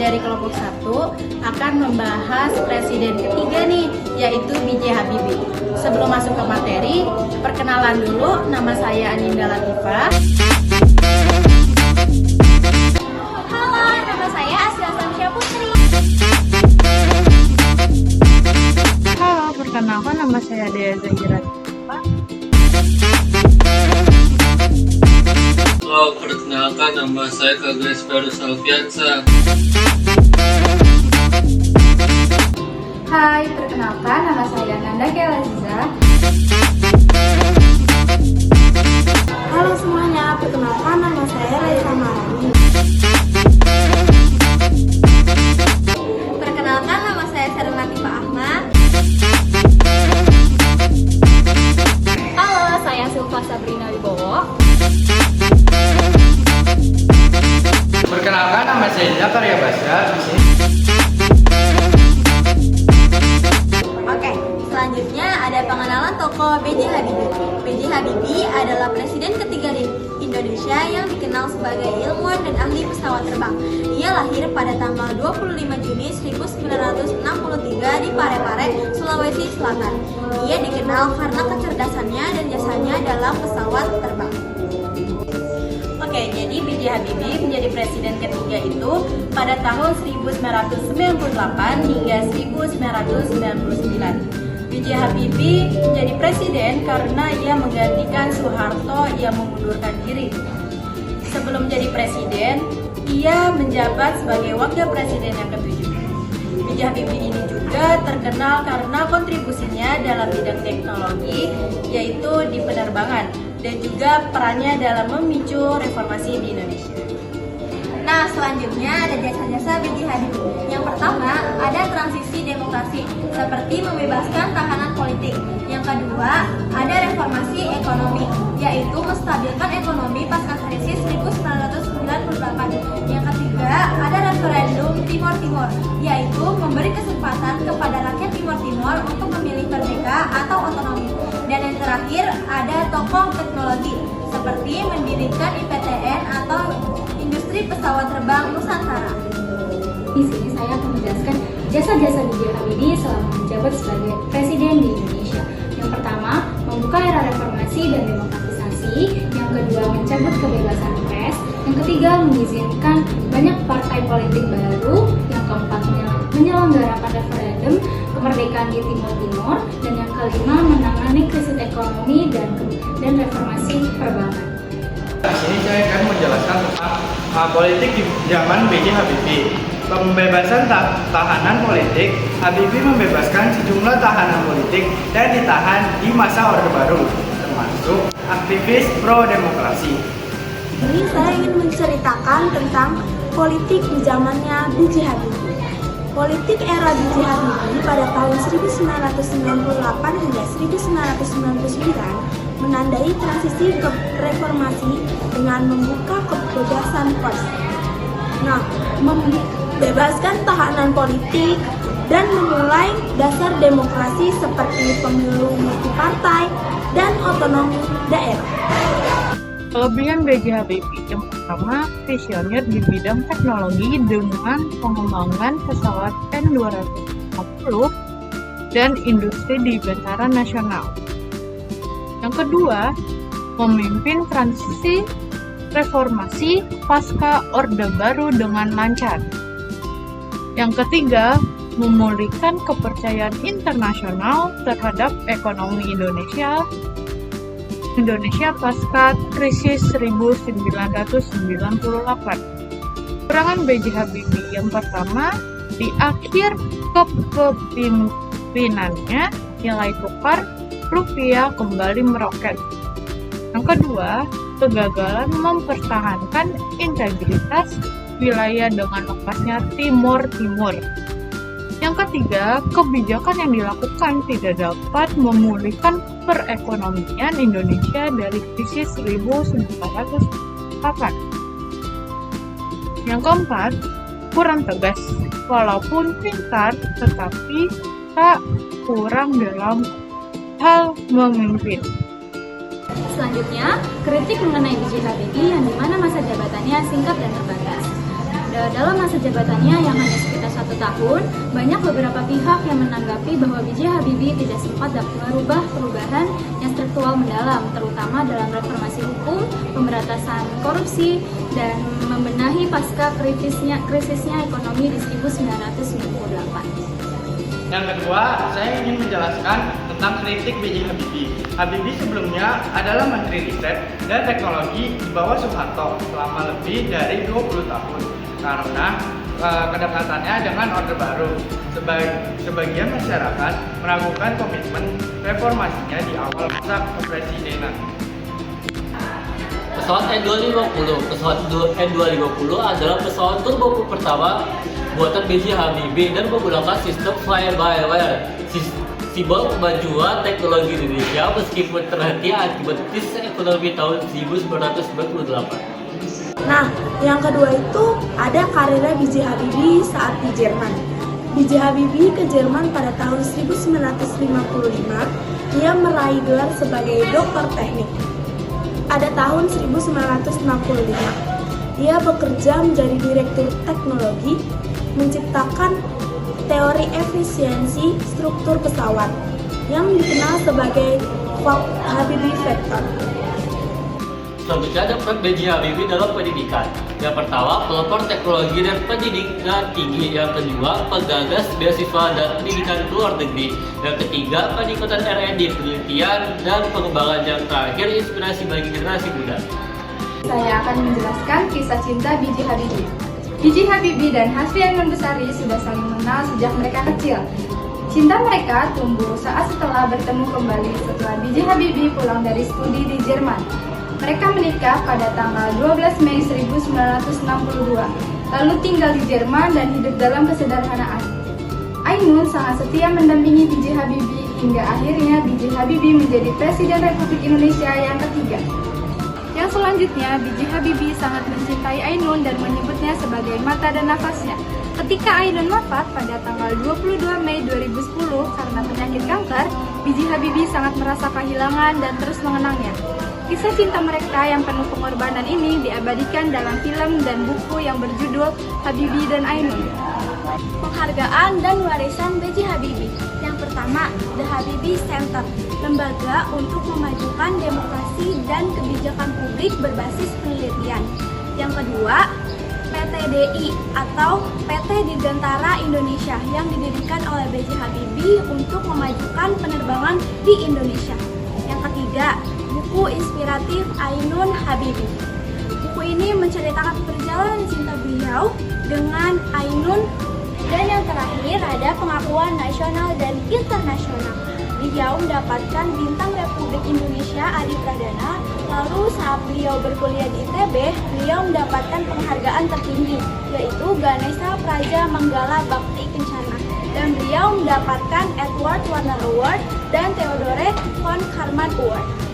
dari kelompok 1 akan membahas presiden ketiga nih, yaitu B.J. Habibie. Sebelum masuk ke materi, perkenalan dulu, nama saya Aninda Latifah. Halo, nama saya Asya Samsya Putri. Halo, perkenalkan nama saya Dea Zahira. Halo, perkenalkan nama saya Kagres Ferus Alfiansa. Hai, perkenalkan nama saya Nanda Kelaziza. Halo semuanya, perkenalkan nama saya Raisa Marani. Perkenalkan nama saya Sarah Latifah Ahmad. Halo, saya Sulfa Sabrina Wibowo. Perkenalkan nama saya Zakaria Basra. Oke, selanjutnya ada pengenalan tokoh B.J. Habibie. B.J. Habibie adalah presiden ketiga di Indonesia yang dikenal sebagai ilmuwan dan ahli pesawat terbang. Ia lahir pada tanggal 25 Juni 1963 di Parepare, Sulawesi Selatan. Ia dikenal karena kecerdasannya dan jasanya dalam pesawat terbang. Oke, jadi B.J. Habibie menjadi presiden ketiga itu pada tahun 1998 hingga 1999. B.J. Habibie menjadi presiden karena ia menggantikan Soeharto yang mengundurkan diri. Sebelum jadi presiden, ia menjabat sebagai wakil presiden yang ketujuh. B.J. Habibie ini juga terkenal karena kontribusinya dalam bidang teknologi, yaitu di penerbangan, dan juga perannya dalam memicu reformasi di Indonesia. Nah, selanjutnya ada jasa-jasa B.J. Habibie. Yang pertama, ada transisi demokrasi, seperti membebaskan tahanan politik. Yang kedua, ada reformasi ekonomi, yaitu menstabilkan ekonomi pasca krisis 1998. Yang ketiga, ada referendum Timor Timur, yaitu memberi kesempatan kepada rakyat Timor Timur untuk memilih merdeka atau otonomi. Dan yang terakhir, ada tokoh teknologi, seperti mendirikan IPTN atau Industri Pesawat Terbang Nusantara. Di sini saya akan menjelaskan jasa-jasa B.J. Habibie selama menjabat sebagai presiden di Indonesia. Yang pertama, membuka era reformasi dan demokratisasi. Yang kedua, mencabut kebebasan pers. Yang ketiga, mengizinkan banyak partai politik baru. Yang keempat, menyelenggarakan referendum kemerdekaan di Timor Timur. Dan yang kelima, menangani krisis ekonomi dan reformasi perbankan. Di sini saya akan menjelaskan tentang politik di zaman B.J. Habibie. Pembebasan tahanan politik. Habibie membebaskan sejumlah tahanan politik dan ditahan di masa Orde Baru, termasuk aktivis pro-demokrasi. Ini saya ingin menceritakan tentang politik di zamannya B.J. Habibie. Politik era B.J. Habibie pada tahun 1998 hingga 1999 menandai transisi ke reformasi dengan membuka kebebasan pers. Nah, membebaskan tahanan politik dan memulai dasar demokrasi seperti pemilu multipartai dan otonomi daerah. Kelebihan B.J. Habibie yang pertama, visioner di bidang teknologi dengan pengembangan pesawat N250 dan industri di bentara nasional. Yang kedua, memimpin transisi reformasi pasca Orde Baru dengan lancar. Yang ketiga, memulihkan kepercayaan internasional terhadap ekonomi Indonesia pasca krisis 1998. Kekurangan B.J. Habibie yang pertama, di akhir kepemimpinannya nilai tukar rupiah kembali meroket. Yang kedua, kegagalan mempertahankan integritas wilayah dengan lepasnya Timor Timur. Yang ketiga, kebijakan yang dilakukan tidak dapat memulihkan perekonomian Indonesia dari krisis 1998. Yang keempat, kurang tegas, walaupun pintar tetapi tak kurang dalam hal memimpin. Selanjutnya, kritik mengenai B.J. Habibie yang dimana masa jabatannya singkat dan terbatas. Dalam masa jabatannya yang hanya sekitar 1 tahun, banyak beberapa pihak yang menanggapi bahwa B.J. Habibie tidak sempat dapat merubah perubahan yang struktural mendalam, terutama dalam reformasi hukum, pemberantasan korupsi, dan membenahi pasca krisisnya ekonomi di 1998. Yang kedua, saya ingin menjelaskan tentang kritik B.J. Habibie. Habibie sebelumnya adalah Menteri Riset dan Teknologi di bawah Soeharto selama lebih dari 20 tahun. Karena kedekatannya dengan Orde Baru, sebagian masyarakat meragukan komitmen reformasinya di awal masa kepresidenan. Pesawat N250 adalah pesawat turboprop pertama buatan B.J. Habibie dan menggunakan sistem fly-by-wire, simbol kemajuan teknologi Indonesia meskipun terhenti akibat krisis ekonomi tahun 1998. Nah, yang kedua itu ada karirnya B.J. Habibie saat di Jerman. B.J. Habibie ke Jerman pada tahun 1955. Ia meraih gelar sebagai doktor teknik. Pada tahun 1965, ia bekerja menjadi direktur teknologi, menciptakan teori efisiensi struktur pesawat yang dikenal sebagai Habibie Factor. Selanjutnya ada peran B.J. Habibie dalam pendidikan. Yang pertama, pelopor teknologi dan pendidikan tinggi. Yang kedua, penggagas beasiswa dan pendidikan luar negeri. Yang ketiga, peningkatan R&D, penelitian dan pengembangan. Yang terakhir, inspirasi bagi generasi muda. Saya akan menjelaskan kisah cinta B.J. Habibie. B.J. Habibie dan Hasbi Ainun Besari sudah saling mengenal sejak mereka kecil. Cinta mereka tumbuh saat setelah bertemu kembali setelah B.J. Habibie pulang dari studi di Jerman. Mereka menikah pada tanggal 12 Mei 1962, lalu tinggal di Jerman dan hidup dalam kesederhanaan. Ainun sangat setia mendampingi B.J. Habibie hingga akhirnya B.J. Habibie menjadi Presiden Republik Indonesia yang ketiga. Yang selanjutnya, B.J. Habibie sangat mencintai Ainun dan menyebutnya sebagai mata dan nafasnya. Ketika Ainun wafat pada tanggal 22 Mei 2010 karena penyakit kanker, B.J. Habibie sangat merasa kehilangan dan terus mengenangnya. Kisah cinta mereka yang penuh pengorbanan ini diabadikan dalam film dan buku yang berjudul Habibie dan Ainun. Penghargaan dan warisan B.J. Habibie. Yang pertama, The Habibie Center, lembaga untuk memajukan demokrasi dan kebijakan publik berbasis penelitian. Yang kedua, PTDI atau PT Dirgantara Indonesia yang didirikan oleh B.J. Habibie untuk memajukan penerbangan di Indonesia. Yang ketiga, buku inspiratif Ainun Habibie. Buku ini menceritakan perjalanan cinta beliau dengan Ainun. Dan yang terakhir ada pengakuan nasional dan internasional. Beliau mendapatkan Bintang Republik Indonesia Adi Pradana. Lalu saat beliau berkuliah di ITB, beliau mendapatkan penghargaan tertinggi, yaitu Ganesha Praja Manggala Bhakti Kencana. Dan beliau mendapatkan Edward Warner Award dan Theodore von Karman Award.